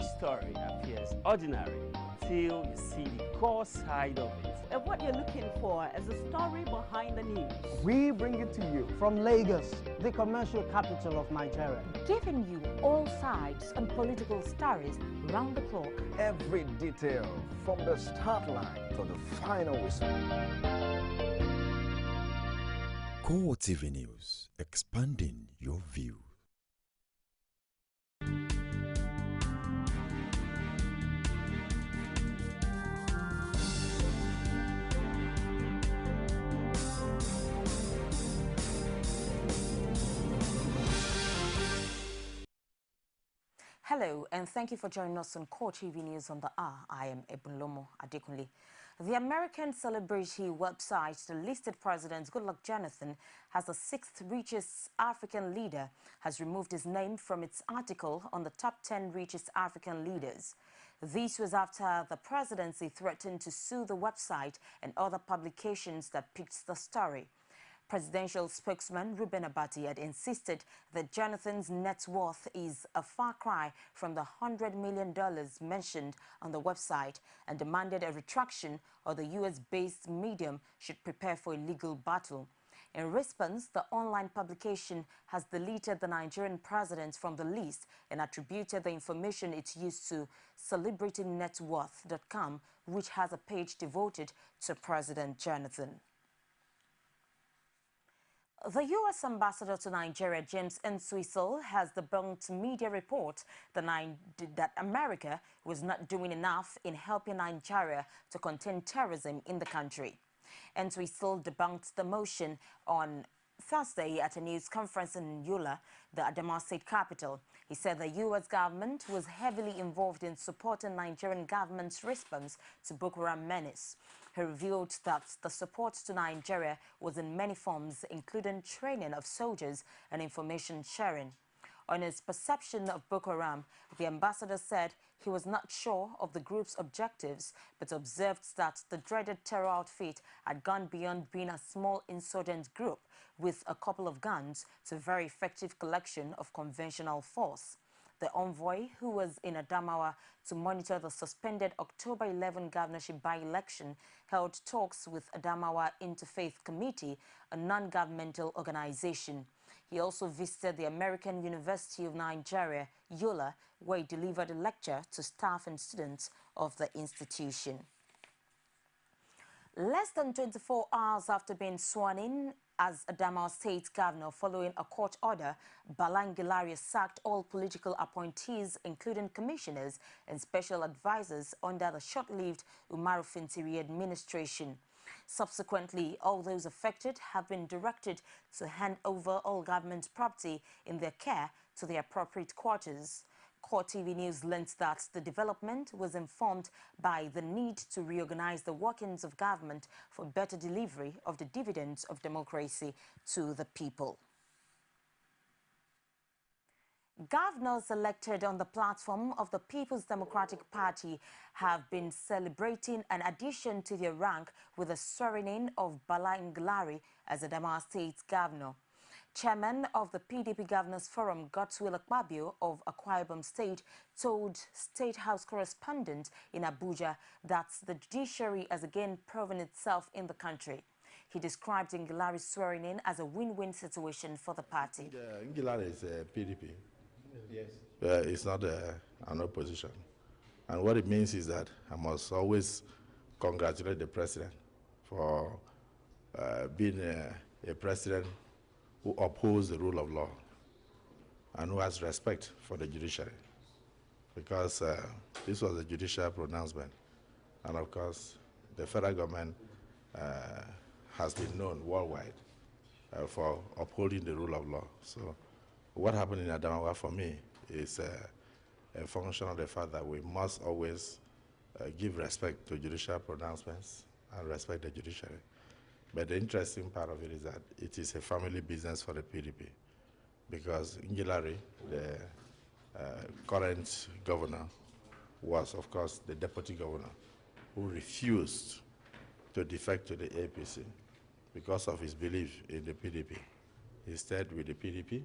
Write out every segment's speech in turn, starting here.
Story appears ordinary till you see the core side of it. And what you're looking for is the story behind the news. We bring it to you from Lagos, the commercial capital of Nigeria. Giving you all sides and political stories round the clock. Every detail from the start line to the final whistle. CoreTV News, expanding your view. Hello, and thank you for joining us on CoreTV News on the Hour. I am Ebunlomo Adekunle. The American celebrity website, The Listed President Goodluck Jonathan, as the sixth richest African leader, has removed his name from its article on the top 10 richest African leaders. This was after the presidency threatened to sue the website and other publications that picked the story. Presidential spokesman Reuben Abati had insisted that Jonathan's net worth is a far cry from the $100 million mentioned on the website and demanded a retraction, or the US-based medium should prepare for a legal battle. In response, the online publication has deleted the Nigerian president from the list and attributed the information it used to celebritynetworth.com, which has a page devoted to President Jonathan. The U.S. ambassador to Nigeria, James Nswisel, has debunked media reports that America was not doing enough in helping Nigeria to contain terrorism in the country. Nswisel debunked the motion on Thursday at a news conference in Yola, the Adamawa state capital. He said the U.S. government was heavily involved in supporting Nigerian government's response to Boko Haram menace. He revealed that the support to Nigeria was in many forms, including training of soldiers and information sharing. On his perception of Boko Haram, the ambassador said he was not sure of the group's objectives, but observed that the dreaded terror outfit had gone beyond being a small insurgent group with a couple of guns to a very effective collection of conventional force. The envoy, who was in Adamawa to monitor the suspended October 11 governorship by-election, held talks with Adamawa Interfaith Committee, a non-governmental organization. He also visited the American University of Nigeria, Yola, where he delivered a lecture to staff and students of the institution. Less than 24 hours after being sworn in as Adamawa State Governor following a court order, Balangilari sacked all political appointees, including commissioners and special advisors under the short-lived Umaru Fintiri administration. Subsequently, all those affected have been directed to hand over all government property in their care to the appropriate quarters. CoreTV News learned that the development was informed by the need to reorganize the workings of government for better delivery of the dividends of democracy to the people. Governors elected on the platform of the People's Democratic Party have been celebrating an addition to their rank with the swearing-in of Balangilari as Adamawa State Governor. Chairman of the PDP Governors Forum, Godswill Akpabio of Akwa Ibom State, told State House correspondent in Abuja that the judiciary has again proven itself in the country. He described Ngilari's swearing-in as a win-win situation for the party. Ngilari is a PDP. Yes. It's not an opposition. And what it means is that I must always congratulate the president for being a president who upholds the rule of law and who has respect for the judiciary, because this was a judicial pronouncement. And of course, the federal government has been known worldwide for upholding the rule of law. So what happened in Adamawa for me is a function of the fact that we must always give respect to judicial pronouncements and respect the judiciary. But the interesting part of it is that it is a family business for the PDP, because Ngilari, the current governor, was, of course, the deputy governor who refused to defect to the APC because of his belief in the PDP. He stayed with the PDP,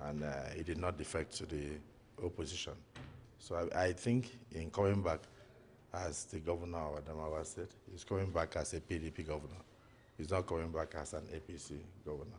and he did not defect to the opposition. So I think in coming back as the governor of Adamawa State, he's coming back as a PDP governor. He's not coming back as an APC governor.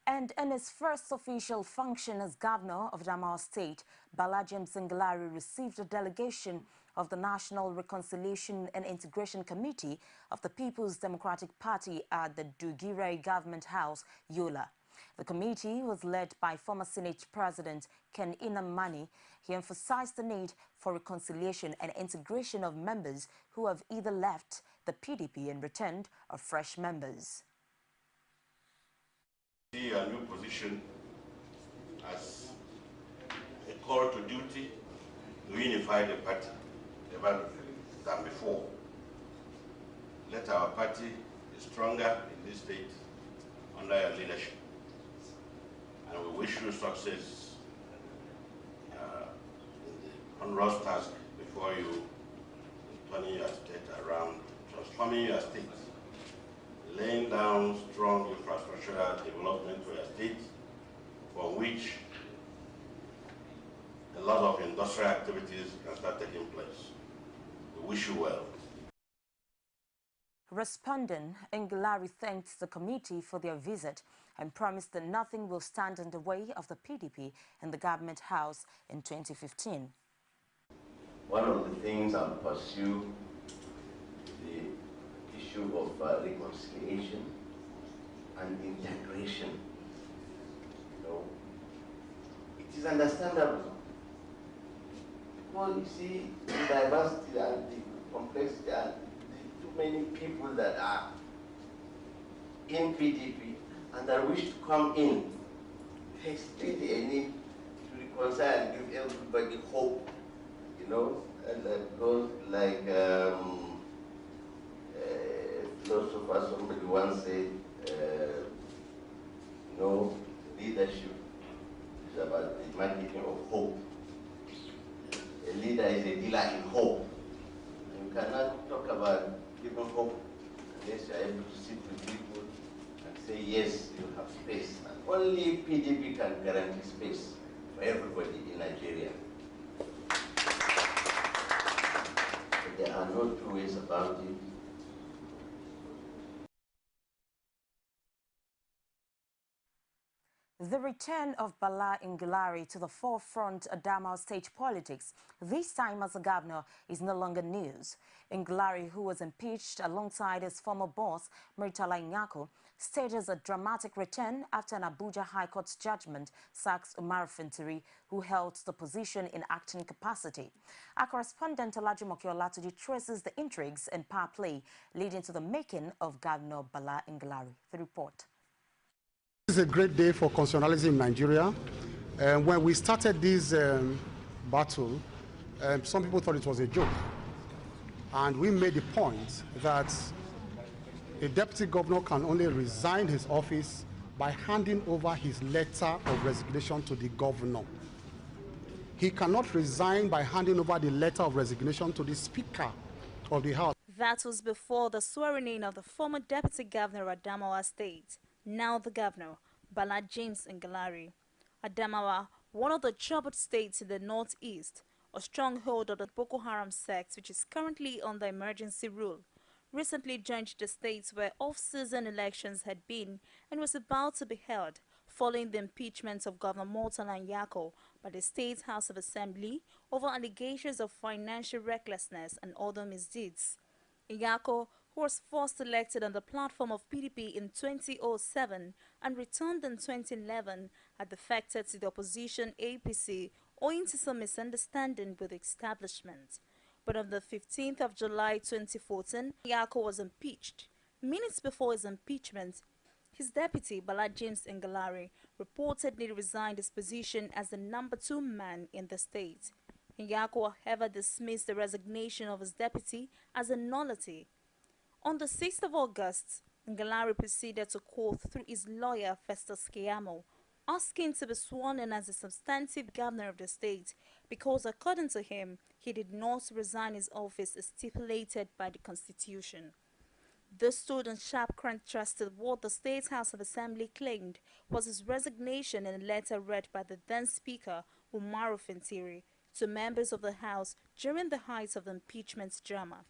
And in his first official function as governor of Adamawa State, Bala James Ngelari received a delegation of the National Reconciliation and Integration Committee of the People's Democratic Party at the Dugire Government House, Yola. The committee was led by former Senate President Ken Inamani. He emphasized the need for reconciliation and integration of members who have either left the PDP and returned or fresh members. See a new position as a call to duty to unify the party ever than before. Let our party be stronger in this state under your leadership. And we wish you success in the onerous task before you turning your state around, transforming your state, laying down strong infrastructural development for your state, for which a lot of industrial activities can start taking place. We wish you well. Responding, Ngelari thanked the committee for their visit and promised that nothing will stand in the way of the PDP in the government house in 2015. One of the things I'll pursue the issue of reconciliation and integration. You know, it is understandable. Well, you see, the diversity and the complexity and the too many people that are in PDP and that wish to come in. There's really a need to reconcile and give everybody hope, you know, and that goes like philosopher, somebody once said, you know, leadership is about the marketing of hope. A leader is a dealer in hope. You cannot talk about giving hope unless you're able to sit with people and say, yes, you have space. And only PDP can guarantee space for everybody in Nigeria. But there are no two ways about it. The return of Bala Ngelari to the forefront of Adamawa state politics, this time as a governor, is no longer news. Ngelari, who was impeached alongside his former boss, Murtala Nyako, stated a dramatic return after an Abuja High Court judgment sacks Umar Fintiri, who held the position in acting capacity. Our correspondent Olajumoke Olatuji traces the intrigues and power play leading to the making of Governor Bala Ngelari. The report. This is a great day for constitutionalism in Nigeria. When we started this battle, some people thought it was a joke. And we made the point that a deputy governor can only resign his office by handing over his letter of resignation to the governor. He cannot resign by handing over the letter of resignation to the Speaker of the House. That was before the swearing-in of the former deputy governor of Adamawa State, now the governor, Bala James Ngelari. Adamawa, one of the troubled states in the northeast, a stronghold of the Boko Haram sect which is currently under emergency rule, recently joined the states where off-season elections had been and was about to be held following the impeachment of Governor Murtala Nyako by the State House of Assembly over allegations of financial recklessness and other misdeeds. Nyako, who was first elected on the platform of PDP in 2007 and returned in 2011, had defected to the opposition APC owing to some misunderstanding with the establishment. But on the 15th of July 2014, Nyako was impeached. Minutes before his impeachment, his deputy, Bala James Ngelari, reportedly resigned his position as the #2 man in the state. Nyako, however, dismissed the resignation of his deputy as a nullity. On the 6th of August, Ngelari proceeded to court through his lawyer, Festus Keyamo, asking to be sworn in as the substantive governor of the state because, according to him, he did not resign his office as stipulated by the Constitution. This stood in sharp contrast to what the State House of Assembly claimed was his resignation in a letter read by the then Speaker, Umaru Fintiri, to members of the House during the height of the impeachment drama.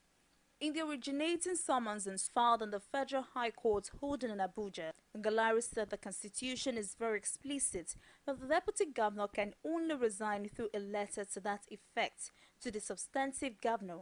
In the originating summons filed in the Federal High Court holding in Abuja, Galari said the Constitution is very explicit that the Deputy Governor can only resign through a letter to that effect to the substantive Governor.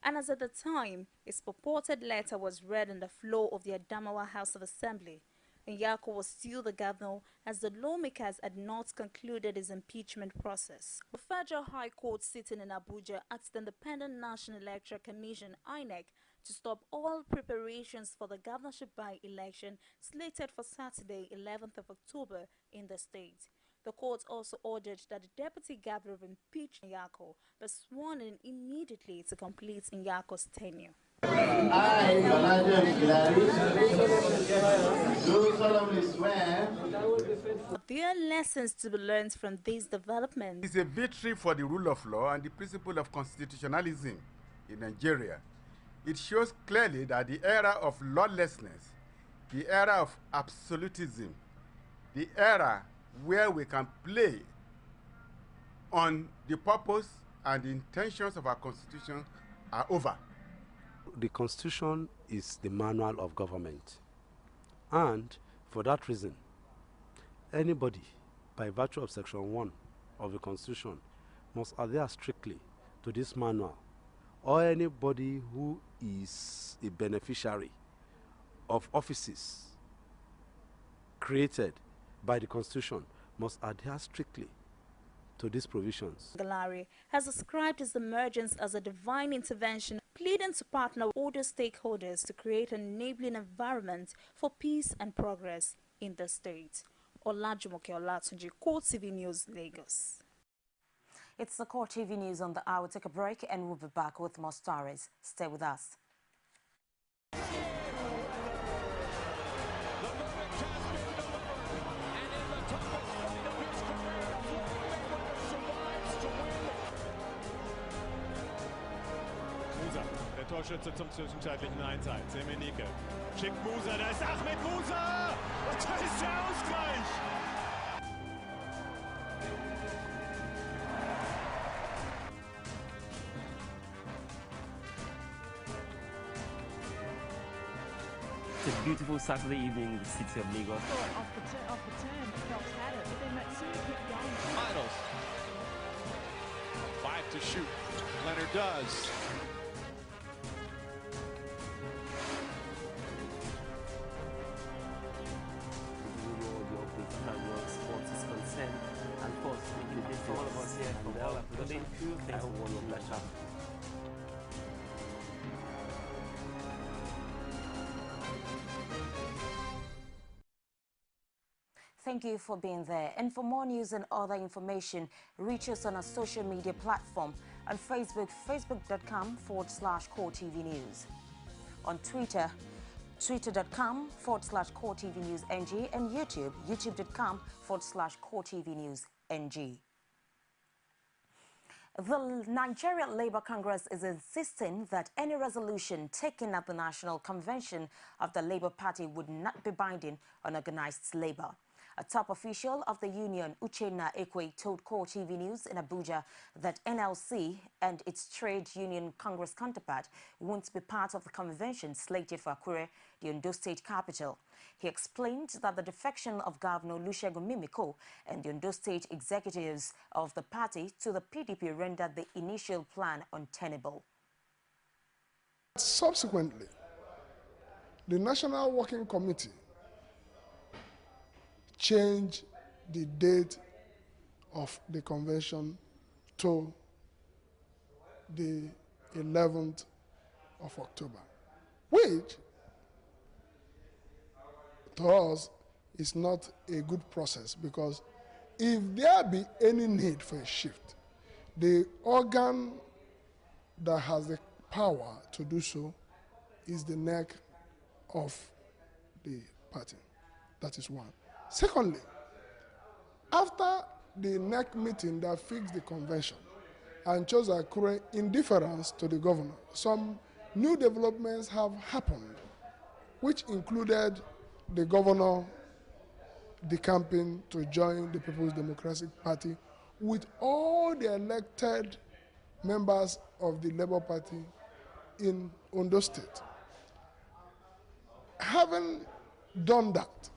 And as at the time, his purported letter was read on the floor of the Adamawa House of Assembly, Nyako was still the governor as the lawmakers had not concluded his impeachment process. The Federal High Court sitting in Abuja asked the Independent National Electoral Commission (INEC) to stop all preparations for the governorship by-election slated for Saturday, 11th of October in the state. The court also ordered that the deputy governor of impeached Nyako be sworn in immediately to complete Nyako's tenure. I, Balaji do solemnly swear. There are lessons to be learned from these developments. It's a victory for the rule of law and the principle of constitutionalism in Nigeria. It shows clearly that the era of lawlessness, the era of absolutism, the era where we can play on the purpose and the intentions of our constitution are over. The Constitution is the manual of government, and for that reason, anybody, by virtue of Section 1 of the Constitution, must adhere strictly to this manual, or anybody who is a beneficiary of offices created by the Constitution must adhere strictly to these provisions. Galari has described his emergence as a divine intervention, pleading to partner with other stakeholders to create an enabling environment for peace and progress in the state. Olajumoke Olatunji, CoreTV News, Lagos. It's the CoreTV News on the hour. Take a break and we'll be back with more stories. Stay with us. Der Torschütze zum zwischenzeitlichen 1:1. Emenike schickt Musa, da ist Ahmed Musa! Und da ist der Ausgleich! It's a beautiful Saturday evening in the city of Lagos. Off the turn, Phelps had it, but then Matsui kept going. Finals. 5 to shoot. Leonard does. Sports is concerned, and of course, making a difference for all of us here from all our production. I hope one will bless up. Thank you for being there. And for more news and other information, reach us on our social media platform on Facebook, facebook.com/CoreTV News. On Twitter, twitter.com/CoreTV News NG, and YouTube, youtube.com/CoreTV News NG. The Nigerian Labour Congress is insisting that any resolution taken at the National Convention of the Labour Party would not be binding on organized labour. A top official of the union, Uchenna Ekwe, told CoreTV News in Abuja that NLC and its trade union Congress counterpart won't be part of the convention slated for Akure, the Ondo State capital. He explained that the defection of Governor Olusegun Mimiko and the Ondo State executives of the party to the PDP rendered the initial plan untenable. Subsequently, the National Working Committee changed the date of the convention to the 11th of October, which to us is not a good process, because if there be any need for a shift, the organ that has the power to do so is the neck of the party. That is one. Secondly, after the NEC meeting that fixed the convention and chose Akure in deference to the governor, some new developments have happened which included the governor decamping to join the People's Democratic Party with all the elected members of the Labour Party in Ondo State. Having done that,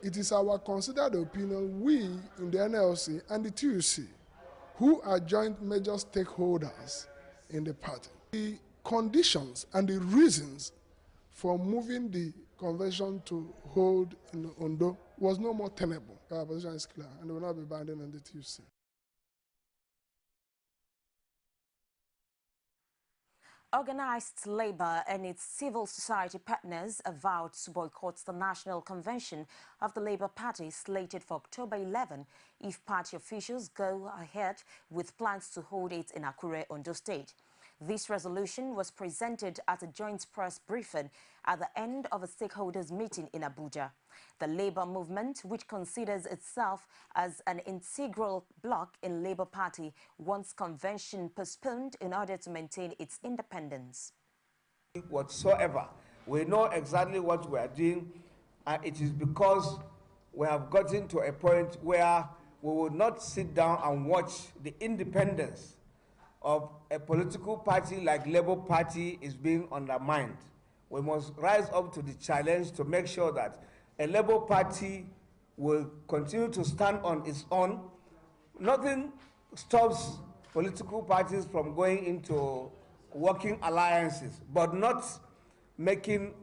it is our considered opinion, we in the NLC and the TUC, who are joint major stakeholders in the party, the conditions and the reasons for moving the convention to hold in Ondo was no more tenable. Our position is clear and will not be binding on the TUC. Organized labor and its civil society partners have vowed to boycott the National Convention of the Labour Party slated for October 11 if party officials go ahead with plans to hold it in Akure, Ondo State. This resolution was presented at a joint press briefing at the end of a stakeholders meeting in Abuja. The Labour movement, which considers itself as an integral bloc in Labour Party, wants convention postponed in order to maintain its independence. Whatsoever, we know exactly what we are doing, and it is because we have gotten to a point where we will not sit down and watch the independence of a political party like Labour Party is being undermined. We must rise up to the challenge to make sure that a Labour Party will continue to stand on its own. Nothing stops political parties from going into working alliances, but not making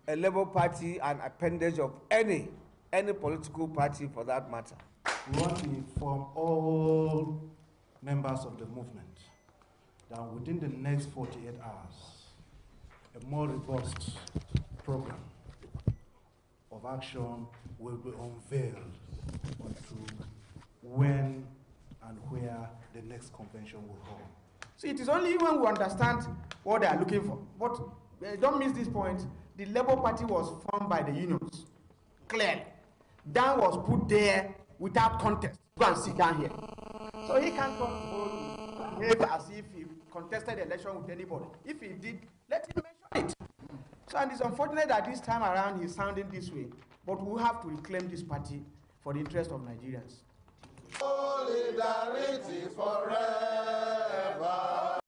a Labour Party an appendage of any political party for that matter. We want to inform all members of the movement that within the next 48 hours, a more robust program of action will be unveiled onto when and where the next convention will hold. So it is only when we understand what they are looking for. But don't miss this point. The Labour Party was formed by the unions. Clearly. Dan was put there without contest. Go and sit down here. So he can't behave as if he contested the election with anybody. If he did, let him mention it. So, and it's unfortunate that this time around he's sounding this way, but we have to reclaim this party for the interest of Nigerians. Solidarity forever.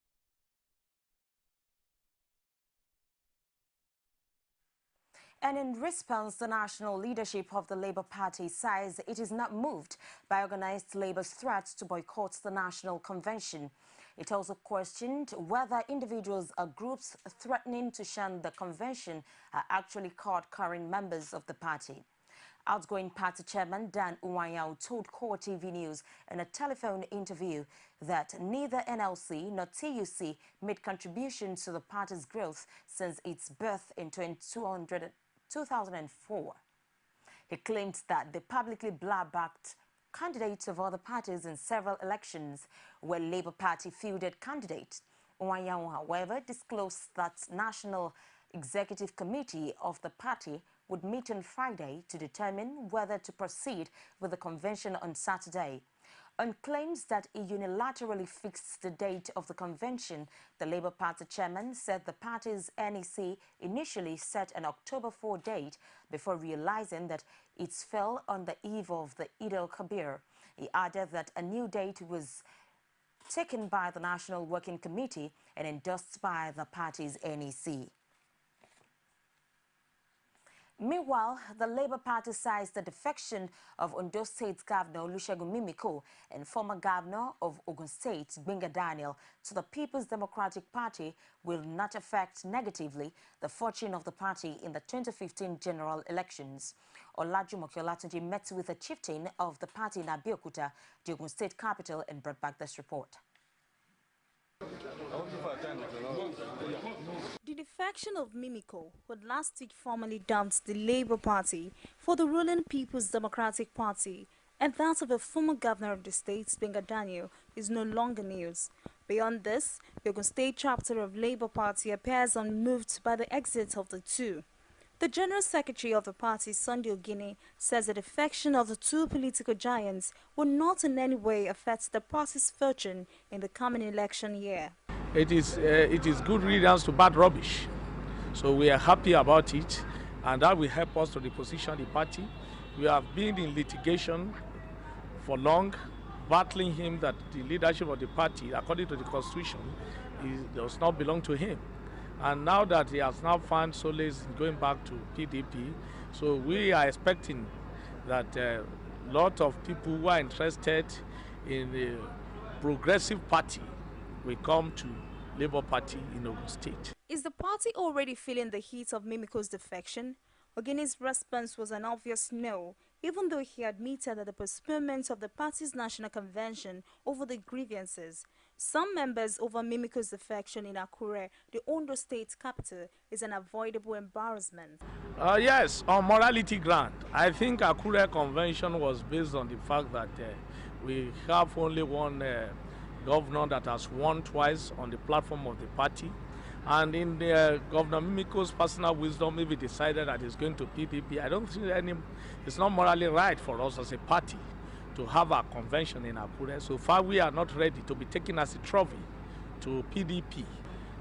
And in response, the national leadership of the Labour Party says it is not moved by organized labor's threats to boycott the National Convention. It also questioned whether individuals or groups threatening to shun the convention are actually card-carrying members of the party. Outgoing party chairman Dan Uwanyao told CoreTV News in a telephone interview that neither NLC nor TUC made contributions to the party's growth since its birth in 2004. He claimed that they publicly blab-backed candidates of other parties in several elections where Labour Party fielded candidates. Uwanyao, however, disclosed that National Executive Committee of the party would meet on Friday to determine whether to proceed with the convention on Saturday. On claims that he unilaterally fixed the date of the convention, the Labour Party chairman said the party's NEC initially set an October 4 date before realizing that it fell on the eve of the Eid al-Kabir. He added that a new date was taken by the National Working Committee and endorsed by the party's NEC. Meanwhile, the Labour Party says the defection of Ondo State Governor Olusegun Mimiko and former Governor of Ogun State, Gbenga Daniel, to the People's Democratic Party will not affect negatively the fortune of the party in the 2015 general elections. Olajumoke Olatunji met with a chieftain of the party in Abeokuta, the Ogun State capital, and brought back this report. The defection of Mimiko, who last week formally dumped the Labour Party for the ruling People's Democratic Party, and that of a former governor of the state, Gbenga Daniel, is no longer news. Beyond this, the Ogun State chapter of Labour Party appears unmoved by the exit of the two. The General Secretary of the party, Sunday Ogini, says the defection of the two political giants will not in any way affect the party's fortune in the coming election year. It is good riddance to bad rubbish. So we are happy about it. and that will help us to reposition the party. We have been in litigation for long, battling him that the leadership of the party, according to the constitution, does not belong to him. And now that he has now found solace in going back to PDP, so we are expecting that a lot of people who are interested in the progressive party will come to Labour Party in Ogun State. Is the party already feeling the heat of Mimiko's defection? Ogini's response was an obvious no, even though he admitted that the postponement of the party's national convention over the grievances some members over Mimiko's defection in Akure, the Ondo state capital, is an avoidable embarrassment. Yes, on morality ground. I think Akure convention was based on the fact that we have only one governor that has won twice on the platform of the party. And in Governor Mimiko's personal wisdom, maybe decided that he's going to PDP. I don't think it's not morally right for us as a party to have a convention in Akure. So far, we are not ready to be taken as a trophy to PDP.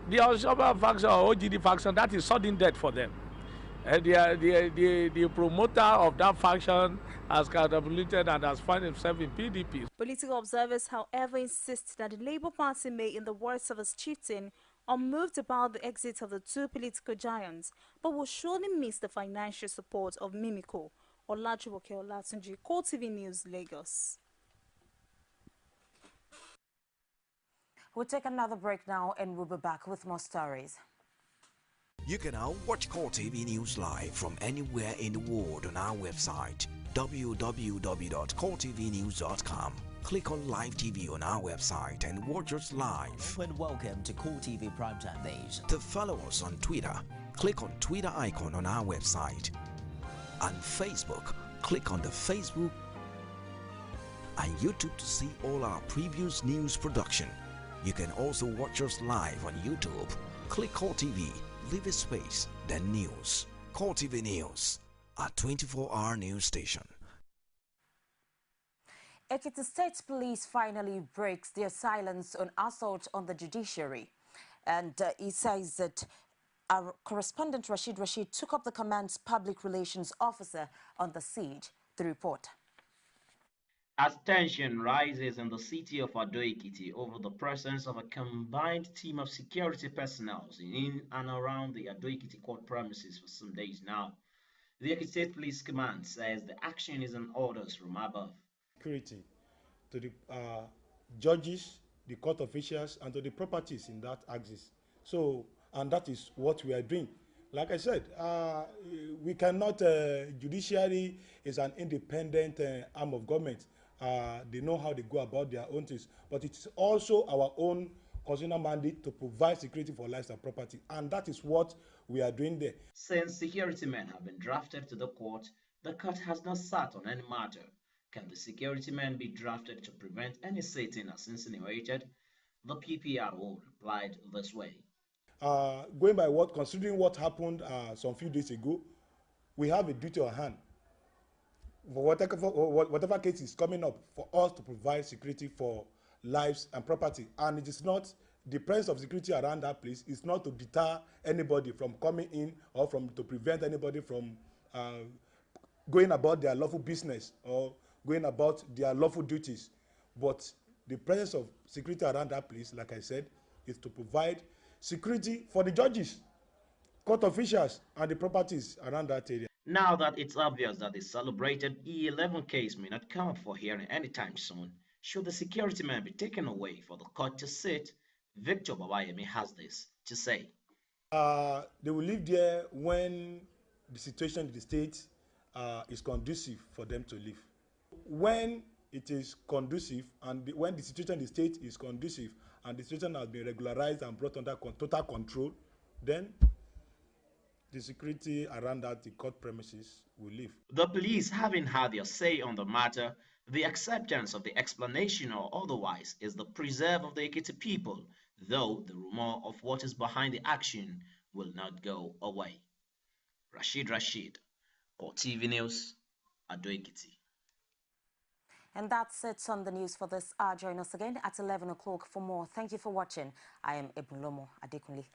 The Oshoba faction or OGD faction, that is sudden death for them. The promoter of that faction has catapulted and has found himself in PDP. Political observers, however, insist that the Labour Party may, in the words of its chieftain, unmoved about the exit of the two political giants, but will surely miss the financial support of Mimiko. Olajuwoke Olatunji, CoreTV News, Lagos. We'll take another break now and we'll be back with more stories. You can now watch CoreTV News live from anywhere in the world on our website www.coretvnews.com. Click on Live TV on our website and watch us live. And welcome to CoreTV Primetime Days. To follow us on Twitter, click on Twitter icon on our website. On Facebook, click on the Facebook and YouTube to see all our previous news production. You can also watch us live on YouTube. Click CoreTV, leave a space, then News. CoreTV News, a 24-hour news station. Ekiti State Police finally breaks their silence on assault on the judiciary. And he says that our correspondent Rashid took up the command's public relations officer on the siege. The report. As tension rises in the city of Ado-Ekiti over the presence of a combined team of security personnel in and around the Ado-Ekiti court premises for some days now, the Ekiti State Police Command says the action is on orders from above. Security to the judges, the court officials, and to the properties in that axis. So, and that is what we are doing. Like I said, we cannot, judiciary is an independent arm of government. They know how they go about their own things, but it's also our own constitutional mandate to provide security for lives and property, and that is what we are doing there. Since security men have been drafted to the court has not sat on any matter. Can the security men be drafted to prevent any sitting as insinuated? The PPRO replied this way. Going by considering what happened some few days ago, we have a duty on hand. For whatever case is coming up, for us to provide security for lives and property. And it is not, the presence of security around that place is not to deter anybody from coming in or to prevent anybody from going about their lawful business or going about their lawful duties. But the presence of security around that place, like I said, is to provide security for the judges, court officials, and the properties around that area. Now that it's obvious that the celebrated E11 case may not come up for hearing anytime soon, should the security men be taken away for the court to sit, Victor Babayemi has this to say. They will live there when the situation in the state is conducive for them to live. When it is conducive and when the situation in the state is conducive and the situation has been regularized and brought under total control, then the security around the court premises will leave. The police having had their say on the matter, the acceptance of the explanation or otherwise is the preserve of the Ekiti people, though the rumor of what is behind the action will not go away. Rashid, CoreTV News, Ado-Ekiti. And that's it on the news for this hour. Join us again at 11 o'clock for more. Thank you for watching. I am Ebulomo Adekunle.